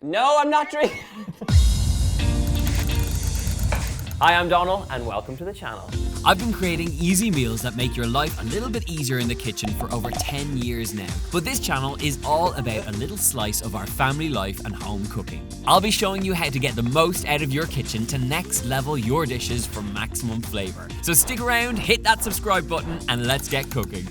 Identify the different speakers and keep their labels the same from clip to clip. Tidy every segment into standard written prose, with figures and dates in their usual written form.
Speaker 1: No, I'm not drinking. Hi, I'm Donal, and welcome to the channel.
Speaker 2: I've been creating easy meals that make your life a little bit easier in the kitchen for over 10 years now. But this channel is all about a little slice of our family life and home cooking. I'll be showing you how to get the most out of your kitchen to next level your dishes for maximum flavor. So stick around, hit that subscribe button, and let's get cooking.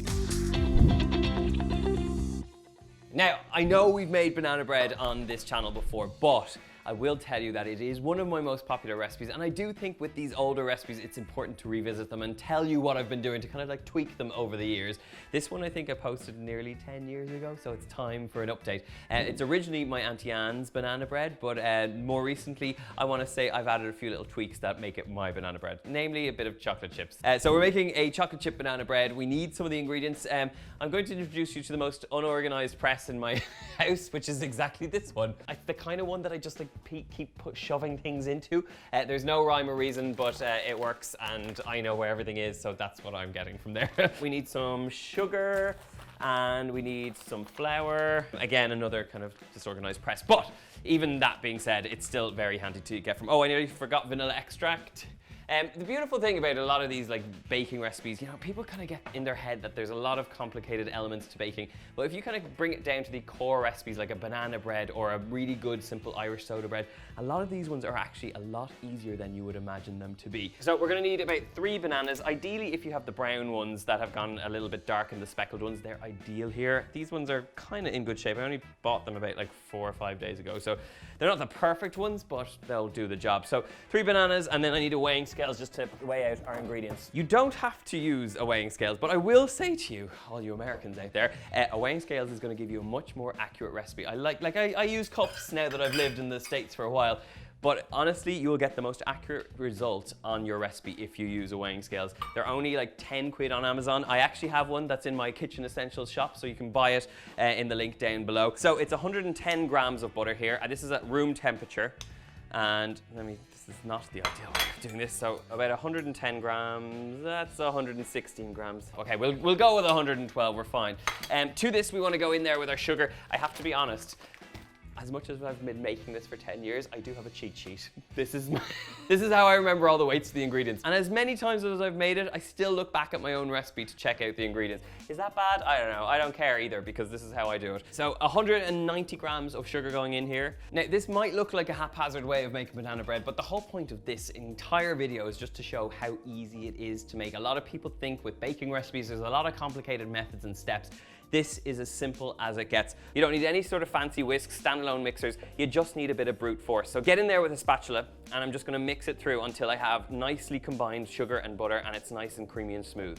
Speaker 1: Now, I know we've made banana bread on this channel before, but I will tell you that it is one of my most popular recipes, and I do think with these older recipes it's important to revisit them and tell you what I've been doing to kind of like tweak them over the years. This one I think I posted nearly 10 years ago, so it's time for an update. It's originally my Auntie Ann's banana bread, but more recently I want to say I've added a few little tweaks that make it my banana bread, namely a bit of chocolate chips. So we're making a chocolate chip banana bread. We need some of the ingredients. I'm going to introduce you to the most unorganized press in my house, which is exactly this one. It's the kind of one that I just like keep shoving things into. There's no rhyme or reason, but it works and I know where everything is, so that's what I'm getting from there. We need some sugar and we need some flour. Again, another kind of disorganized press, but even that being said, it's still very handy to get from. Oh, I nearly forgot vanilla extract. The beautiful thing about a lot of these like baking recipes, you know, people kind of get in their head that there's a lot of complicated elements to baking. But if you kind of bring it down to the core recipes like a banana bread or a really good simple Irish soda bread, a lot of these ones are actually a lot easier than you would imagine them to be. So we're going to need about 3 bananas. Ideally, if you have the brown ones that have gone a little bit dark and the speckled ones, they're ideal here. These ones are kind of in good shape. I only bought them about like 4 or 5 days ago, so they're not the perfect ones, but they'll do the job. So 3 bananas, and then I need a weighing scale just to weigh out our ingredients. You don't have to use a weighing scale, but I will say to you, all you Americans out there, a weighing scale is going to give you a much more accurate recipe. I use cups now that I've lived in the States for a while, but honestly, you will get the most accurate result on your recipe if you use a weighing scales. They're only like 10 quid on Amazon. I actually have one that's in my kitchen essentials shop, so you can buy it in the link down below. So it's 110 grams of butter here. This is at room temperature. And this is not the ideal way of doing this. So about 110 grams, that's 116 grams. Okay, we'll go with 112, we're fine. To this, we want to go in there with our sugar. I have to be honest, as much as I've been making this for 10 years, I do have a cheat sheet. This is how I remember all the weights of the ingredients. And as many times as I've made it, I still look back at my own recipe to check out the ingredients. Is that bad? I don't know. I don't care either because this is how I do it. So 190 grams of sugar going in here. Now, this might look like a haphazard way of making banana bread, but the whole point of this entire video is just to show how easy it is to make. A lot of people think with baking recipes, there's a lot of complicated methods and steps. This is as simple as it gets. You don't need any sort of fancy whisks, standalone mixers. You just need a bit of brute force. So get in there with a spatula, and I'm just gonna mix it through until I have nicely combined sugar and butter, and it's nice and creamy and smooth.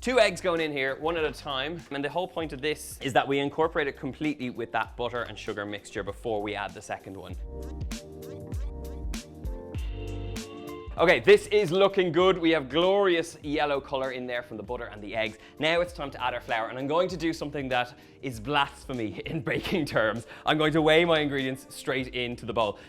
Speaker 1: 2 eggs going in here, 1 at a time. And the whole point of this is that we incorporate it completely with that butter and sugar mixture before we add the second one. Okay, this is looking good. We have glorious yellow color in there from the butter and the eggs. Now it's time to add our flour, and I'm going to do something that is blasphemy in baking terms. I'm going to weigh my ingredients straight into the bowl.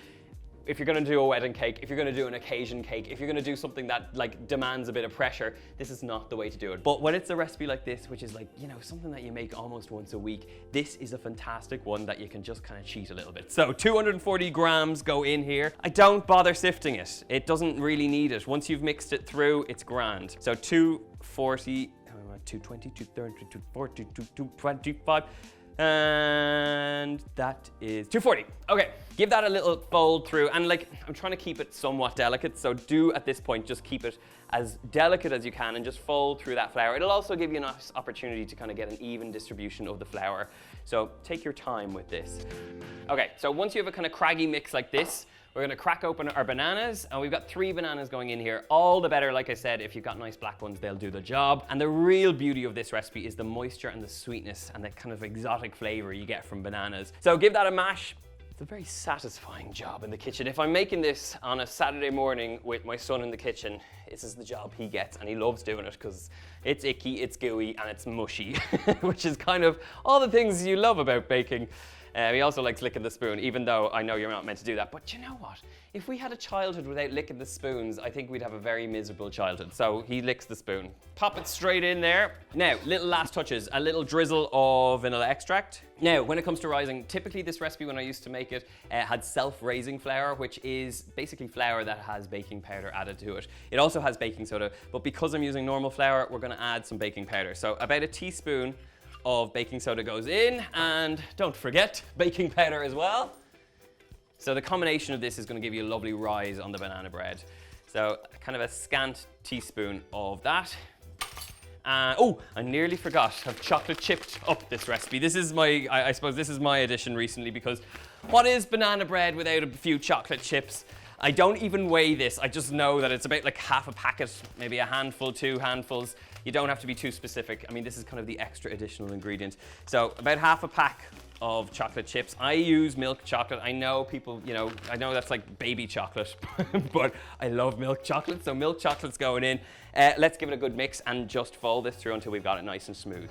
Speaker 1: If you're gonna do a wedding cake, if you're gonna do an occasion cake, if you're gonna do something that like demands a bit of pressure, this is not the way to do it. But when it's a recipe like this, which is like, you know, something that you make almost once a week, this is a fantastic one that you can just kind of cheat a little bit. So 240 grams go in here. I don't bother sifting it. It doesn't really need it. Once you've mixed it through, it's grand. So 240, 220, 230, 240, 225. And that is 240. Okay, give that a little fold through, and like, I'm trying to keep it somewhat delicate, so do at this point just keep it as delicate as you can and just fold through that flour. It'll also give you a nice opportunity to kind of get an even distribution of the flour, so take your time with this. Okay, so once you have a kind of craggy mix like this, we're gonna crack open our bananas, and we've got 3 bananas going in here. All the better, like I said, if you've got nice black ones, they'll do the job. And the real beauty of this recipe is the moisture and the sweetness and the kind of exotic flavor you get from bananas. So give that a mash. It's a very satisfying job in the kitchen. If I'm making this on a Saturday morning with my son in the kitchen, this is the job he gets, and he loves doing it because it's icky, it's gooey, and it's mushy, which is kind of all the things you love about baking. He also likes licking the spoon, even though I know you're not meant to do that. But you know what? If we had a childhood without licking the spoons, I think we'd have a very miserable childhood. So he licks the spoon. Pop it straight in there. Now, little last touches, a little drizzle of vanilla extract. Now, when it comes to rising, typically this recipe when I used to make it had self-raising flour, which is basically flour that has baking powder added to it. It also has baking soda, but because I'm using normal flour, we're gonna add some baking powder. So about a teaspoon of baking soda goes in, and don't forget baking powder as well. So the combination of this is going to give you a lovely rise on the banana bread. So kind of a scant teaspoon of that. Oh, I nearly forgot, I've chocolate chipped up this recipe. This is my, I suppose this is my addition recently, because what is banana bread without a few chocolate chips? I don't even weigh this, I just know that it's about like half a packet, maybe a handful, 2 handfuls. You don't have to be too specific. I mean, this is kind of the extra additional ingredient. So about half a pack of chocolate chips. I use milk chocolate. I know people, you know, I know that's like baby chocolate, but I love milk chocolate, so milk chocolate's going in. Let's give it a good mix and just fold this through until we've got it nice and smooth.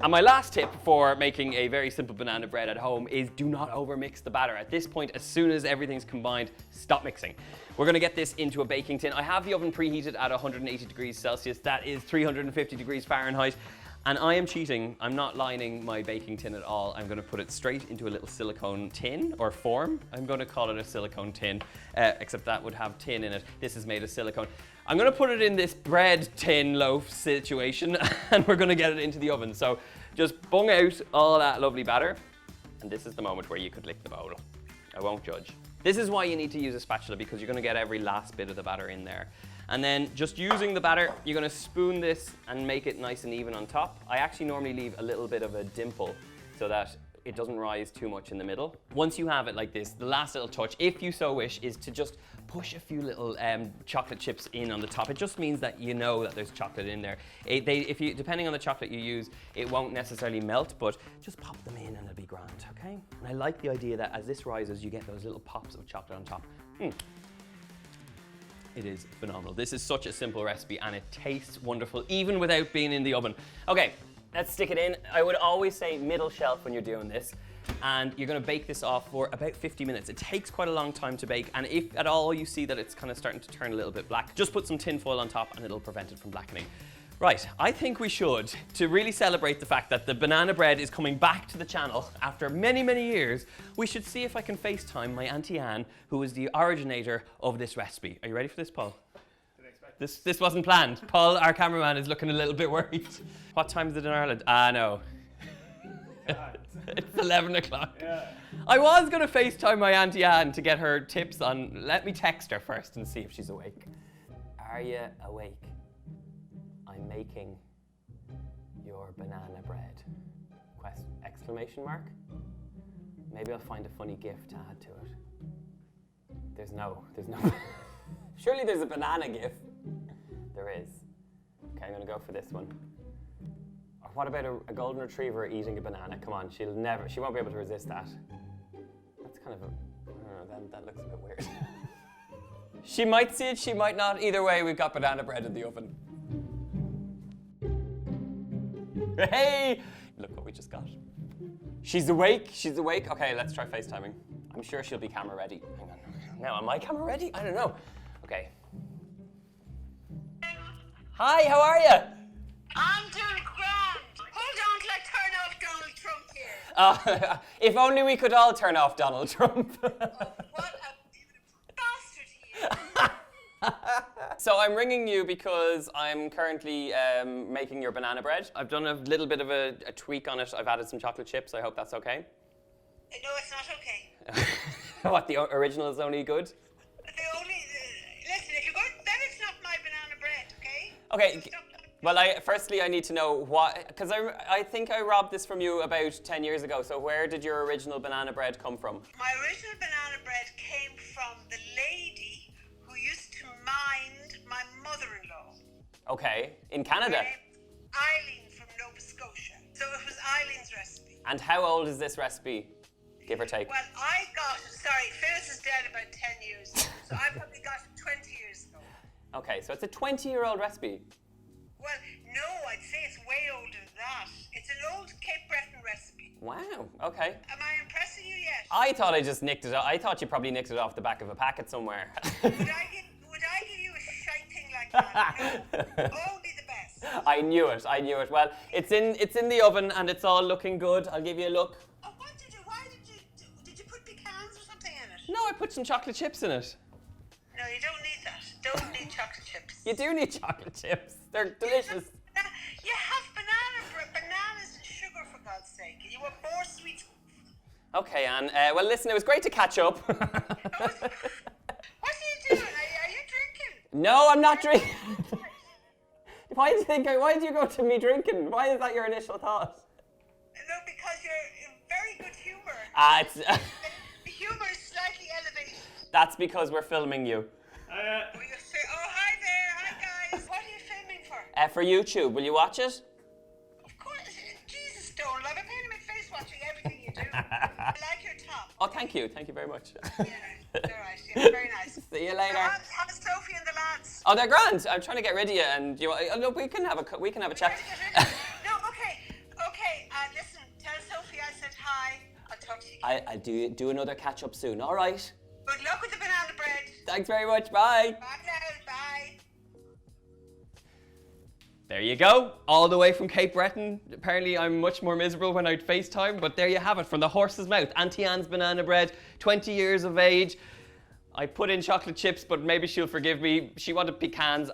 Speaker 1: And my last tip for making a very simple banana bread at home is do not overmix the batter. At this point, as soon as everything's combined, stop mixing. We're gonna get this into a baking tin. I have the oven preheated at 180 degrees Celsius. That is 350 degrees Fahrenheit. And I am cheating. I'm not lining my baking tin at all. I'm gonna put it straight into a little silicone tin or form. I'm gonna call it a silicone tin, except that would have tin in it. This is made of silicone. I'm gonna put it in this bread tin loaf situation and we're gonna get it into the oven. So just bung out all that lovely batter. And this is the moment where you could lick the bowl. I won't judge. This is why you need to use a spatula, because you're gonna get every last bit of the batter in there. And then just using the batter, you're gonna spoon this and make it nice and even on top. I actually normally leave a little bit of a dimple so that it doesn't rise too much in the middle. Once you have it like this, the last little touch, if you so wish, is to just push a few little chocolate chips in on the top. It just means that you know that there's chocolate in there. Depending on the chocolate you use, it won't necessarily melt, but just pop them in and it'll be grand, okay? And I like the idea that as this rises, you get those little pops of chocolate on top. It is phenomenal. This is such a simple recipe and it tastes wonderful, even without being in the oven. Okay, let's stick it in. I would always say middle shelf when you're doing this. And you're gonna bake this off for about 50 minutes. It takes quite a long time to bake, and if at all you see that it's kind of starting to turn a little bit black, just put some tin foil on top and it'll prevent it from blackening. Right, I think we should, to really celebrate the fact that the banana bread is coming back to the channel after many, many years, we should see if I can FaceTime my Auntie Ann, who is the originator of this recipe. Are you ready for this, Paul? This wasn't planned. Paul, our cameraman, is looking a little bit worried. What time is it in Ireland? No. It's 11 o'clock. Yeah. I was going to FaceTime my Auntie Ann to get her tips on... Let me text her first and see if she's awake. Are you awake? I'm making your banana bread. Exclamation mark? Maybe I'll find a funny GIF to add to it. There's no... Surely there's a banana GIF. There is. Okay, I'm gonna go for this one. Or what about a golden retriever eating a banana? Come on, she won't be able to resist that. That's kind of I don't know, that looks a bit weird. She might see it, she might not. Either way, we've got banana bread in the oven. Hey! Look what we just got. She's awake. Okay, let's try FaceTiming. I'm sure she'll be camera ready. Hang on. Now, am I camera ready? I don't know. Okay. Hi, how are you?
Speaker 3: I'm doing grand. Hold on till I turn off Donald Trump here.
Speaker 1: If only we could all turn off Donald Trump.
Speaker 3: Oh, what a bastard he is.
Speaker 1: So I'm ringing you because I'm currently making your banana bread. I've done a little bit of a tweak on it. I've added some chocolate chips. I hope that's okay.
Speaker 3: No, it's not okay.
Speaker 1: What, the original is only good?
Speaker 3: Listen, if you're going, then it's not my banana bread, okay?
Speaker 1: Okay.
Speaker 3: So
Speaker 1: Well, firstly I need to know what, because I think I robbed this from you about 10 years ago. So where did your original banana bread come from?
Speaker 3: my original banana bread came from the lady who used to mind my mother-in-law.
Speaker 1: Okay, in Canada.
Speaker 3: Eileen from Nova Scotia. So it was Eileen's recipe.
Speaker 1: And how old is this recipe, give or take?
Speaker 3: Well, I got it, sorry, Phyllis is dead about 10 years ago. So I probably got it 20 years ago.
Speaker 1: Okay, so it's a 20-year-old recipe.
Speaker 3: Well, no, I'd say it's way older than that. It's an old Cape Breton recipe.
Speaker 1: Wow, okay.
Speaker 3: Am I impressing you yet?
Speaker 1: I thought I just nicked it. I thought you probably nicked it off the back of a packet somewhere.
Speaker 3: Would I give you a shite thing like that? No, only the best.
Speaker 1: I knew it. Well, it's in the oven and it's all looking good. I'll give you a look.
Speaker 3: Oh, what did you? Why did you put pecans or something in it?
Speaker 1: No, I put some chocolate chips in it.
Speaker 3: No, you don't need that. Don't need chocolate chips.
Speaker 1: You do need chocolate chips. They're delicious.
Speaker 3: You have bananas and sugar, for God's sake. You want more sweet.
Speaker 1: Okay, Anne. Well, listen, it was great to catch up.
Speaker 3: What are you doing? Are you drinking?
Speaker 1: No, I'm not drinking. Why did you go to me drinking? Why is that your initial thought?
Speaker 3: No, because you're in very good humour. The humour is slightly elevated.
Speaker 1: That's because we're filming you.
Speaker 3: Oh, hi there. Hi, guys. What are you filming for?
Speaker 1: For YouTube. Will you watch it?
Speaker 3: Of course. Jesus, Donal. I've a pain in my face watching everything you do. I like your top.
Speaker 1: Oh, thank you. Thank you very much.
Speaker 3: Yeah, all right. Yeah, very nice.
Speaker 1: See you later.
Speaker 3: How's Sophie and the lads?
Speaker 1: Oh, they're grand. I'm trying to get rid of you, and look, we can have a chat.
Speaker 3: No, okay. Listen, tell Sophie I said hi. I'll talk to you.
Speaker 1: I'll do another catch up soon. All right.
Speaker 3: Good luck with the banana bread.
Speaker 1: Thanks very much. Bye.
Speaker 3: Bye now. Bye.
Speaker 1: There you go, all the way from Cape Breton. Apparently I'm much more miserable when I FaceTime, but there you have it, from the horse's mouth. Auntie Anne's banana bread, 20 years of age. I put in chocolate chips, but maybe she'll forgive me. She wanted pecans.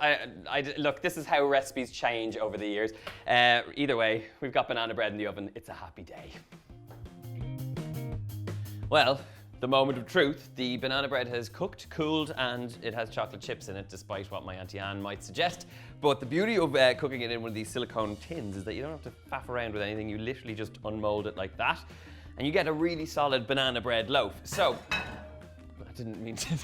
Speaker 1: Look, this is how recipes change over the years. Either way, we've got banana bread in the oven. It's a happy day. Well, the moment of truth. The banana bread has cooked, cooled, and it has chocolate chips in it, despite what my Auntie Ann might suggest. But the beauty of cooking it in one of these silicone tins is that you don't have to faff around with anything. You literally just unmold it like that, and you get a really solid banana bread loaf. So, I didn't mean to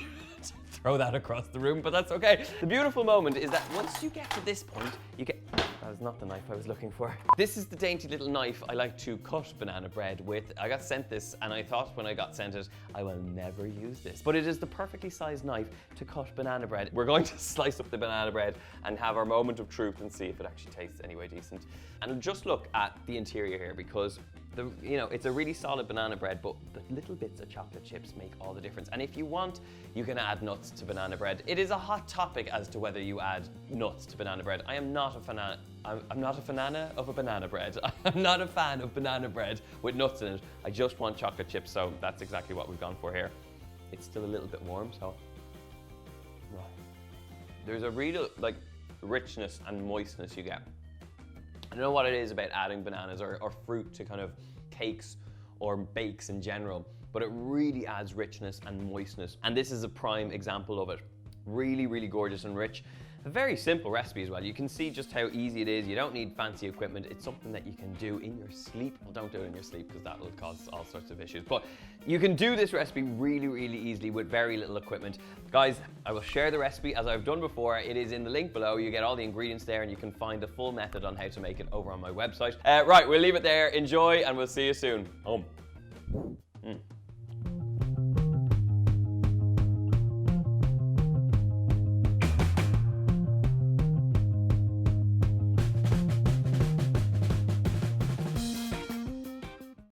Speaker 1: throw that across the room, but that's okay. The beautiful moment is that once you get to this point, you get... That was not the knife I was looking for. This is the dainty little knife I like to cut banana bread with. I got sent this, and I thought when I got sent it, I will never use this. But it is the perfectly sized knife to cut banana bread. We're going to slice up the banana bread and have our moment of truth and see if it actually tastes any way decent. And just look at the interior here, because it's a really solid banana bread, but the little bits of chocolate chips make all the difference. And if you want, you can add nuts to banana bread. It is a hot topic as to whether you add nuts to banana bread. I'm not a fan of a banana bread. I'm not a fan of banana bread with nuts in it. I just want chocolate chips, so that's exactly what we've gone for here. It's still a little bit warm, so... There's a real, richness and moistness you get. I don't know what it is about adding bananas or fruit to kind of cakes or bakes in general, but it really adds richness and moistness. And this is a prime example of it. Really, really gorgeous and rich. A very simple recipe as well. You can see just how easy it is. You don't need fancy equipment. It's something that you can do in your sleep. Well, don't do it in your sleep because that will cause all sorts of issues. But you can do this recipe really, really easily with very little equipment. Guys, I will share the recipe as I've done before. It is in the link below. You get all the ingredients there and you can find the full method on how to make it over on my website. Right, we'll leave it there. Enjoy and we'll see you soon.